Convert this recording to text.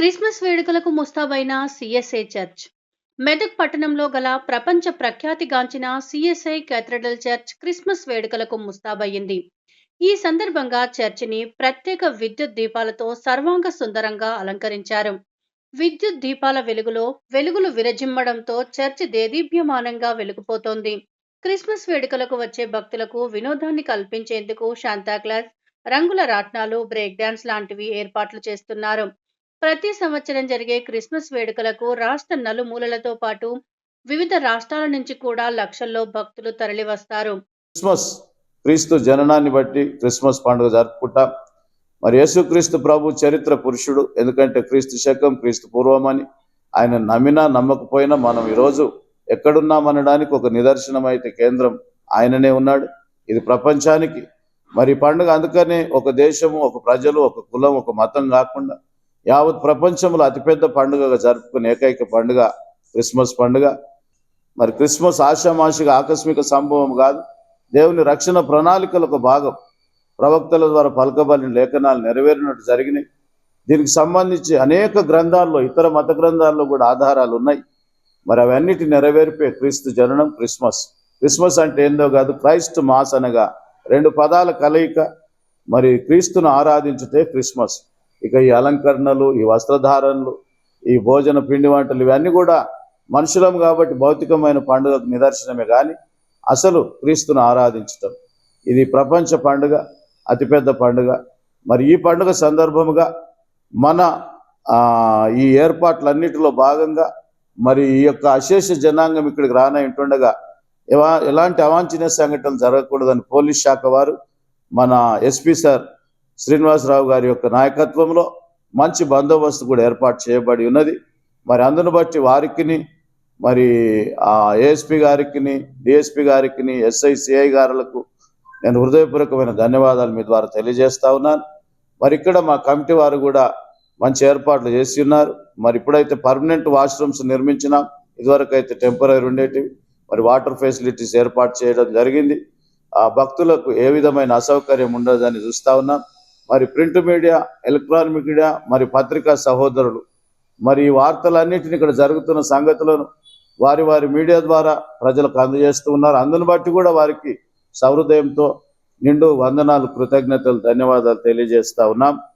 Christmas వేడుకలకు ముస్తాబైన CSI church. Medak పట్టణంలో గల ప్రపంచ ప్రఖ్యాతిగాంచిన సిఎస్ఐ కేథడ్రల్ చర్చ్ క్రిస్మస్ వేడుకలకు ముస్తాబయ్యింది. ఈ సందర్భంగా చర్చిని ప్రత్యేక విద్యుత్ దీపాలతో సర్వాంగ సుందరంగా అలంకరించారు. విద్యుత్ దీపాల వెలుగులు విరజిమ్మడంతో చర్చి దేదీప్యమానంగా వెలిగిపోతోంది. క్రిస్మస్ వేడుకలకు వచ్చే భక్తులకు వినోదాన్ని కల్పించేందుకు శాంతాక్లాస్, రంగుల రాట్నాలు, బ్రేక్ డాన్స్ లాంటివి ఏర్పాట్లు చేస్తున్నారు. ప్రతి సంవత్సరం జరిగే క్రిస్మస్ వేడుకలకు రాష్ట్ర నలుమూలలతో పాటు వివిధ రాష్ట్రాల నుంచి కూడా లక్షల్లో భక్తులు తరలివస్తారు. క్రిస్మస్ క్రీస్తు జననాన్ని బట్టి క్రిస్మస్ పండుగ జరుపుకుంటాం. మరి యేసుక్రీస్తు ప్రభు చరిత్ర పురుషుడు. ఎందుకంటే క్రీస్తు శకం క్రీస్తు పూర్వమని ఆయన నమ్మినా నమ్మకపోయినా మనం ఈరోజు ఎక్కడున్నామనడానికి ఒక నిదర్శనం అయితే కేంద్రం ఆయననే ఉన్నాడు. ఇది ప్రపంచానికి మరి పండుగ. అందుకనే ఒక దేశము, ఒక ప్రజలు, ఒక కులం, ఒక మతం కాకుండా యావత్ ప్రపంచంలో అతిపెద్ద పండుగగా జరుపుకునే ఏకైక పండుగ క్రిస్మస్ పండుగ. మరి క్రిస్మస్ ఆషామాషిగా ఆకస్మిక సంభవం కాదు, దేవుని రక్షణ ప్రణాళికల ఒక భాగం. ప్రవక్తల ద్వారా పలకబడిన లేఖనాలు నెరవేరినట్టు జరిగినాయి. దీనికి సంబంధించి అనేక గ్రంథాల్లో, ఇతర మత గ్రంథాల్లో కూడా ఆధారాలు ఉన్నాయి. మరి అవన్నిటి నెరవేర్పే క్రీస్తు జననం క్రిస్మస్. క్రిస్మస్ అంటే ఏందో కాదు, క్రైస్ట్ మాస్ అనగా రెండు పదాల కలయిక. మరి క్రీస్తును ఆరాధించుటే క్రిస్మస్. ఇక ఈ అలంకరణలు, ఈ వస్త్రధారణలు, ఈ భోజన పిండి వంటలు ఇవన్నీ కూడా మనుషులం కాబట్టి భౌతికమైన పండుగకు నిదర్శనమే. కానీ అసలు క్రీస్తును ఆరాధించటం ఇది ప్రపంచ పండుగ, అతిపెద్ద పండుగ. మరి ఈ పండుగ సందర్భముగా మన ఈ ఏర్పాట్లన్నిటిలో భాగంగా మరి ఈ యొక్క అశేష జనాంగం ఇక్కడికి రానయింటుండగా ఎలాంటి అవాంఛనీయ సంఘటనలు జరగకూడదని పోలీస్ శాఖ వారు, మన ఎస్పీ సార్ శ్రీనివాసరావు గారి యొక్క నాయకత్వంలో మంచి బందోబస్తు కూడా ఏర్పాటు చేయబడి ఉన్నది. మరి అందును బట్టి వారికి, మరి ఏఎస్పీ గారికి, డిఎస్పీ గారికి, ఎస్ఐ సిఐ గారులకు నేను హృదయపూర్వకమైన ధన్యవాదాలు మీ ద్వారా తెలియజేస్తా ఉన్నాను. మరి ఇక్కడ మా కమిటీ వారు కూడా మంచి ఏర్పాట్లు చేసి ఉన్నారు. మరి ఇప్పుడైతే పర్మనెంట్ వాష్రూమ్స్ నిర్మించినాం, ఇదివరకు అయితే టెంపరీ ఉండేటివి. మరి వాటర్ ఫెసిలిటీస్ ఏర్పాటు చేయడం జరిగింది. ఆ భక్తులకు ఏ విధమైన అసౌకర్యం ఉండదని చూస్తూ ఉన్నాం. మరి ప్రింట్ మీడియా, ఎలక్ట్రానిక్ మీడియా, మరి పత్రికా సహోదరులు మరి ఈ వార్తలన్నింటినీ ఇక్కడ జరుగుతున్న సంగతులను వారి మీడియా ద్వారా ప్రజలకు అందజేస్తూ ఉన్నారు. అందును బట్టి కూడా వారికి సహృదయంతో నిండు వందనాలు, కృతజ్ఞతలు, ధన్యవాదాలు తెలియజేస్తా ఉన్నాం.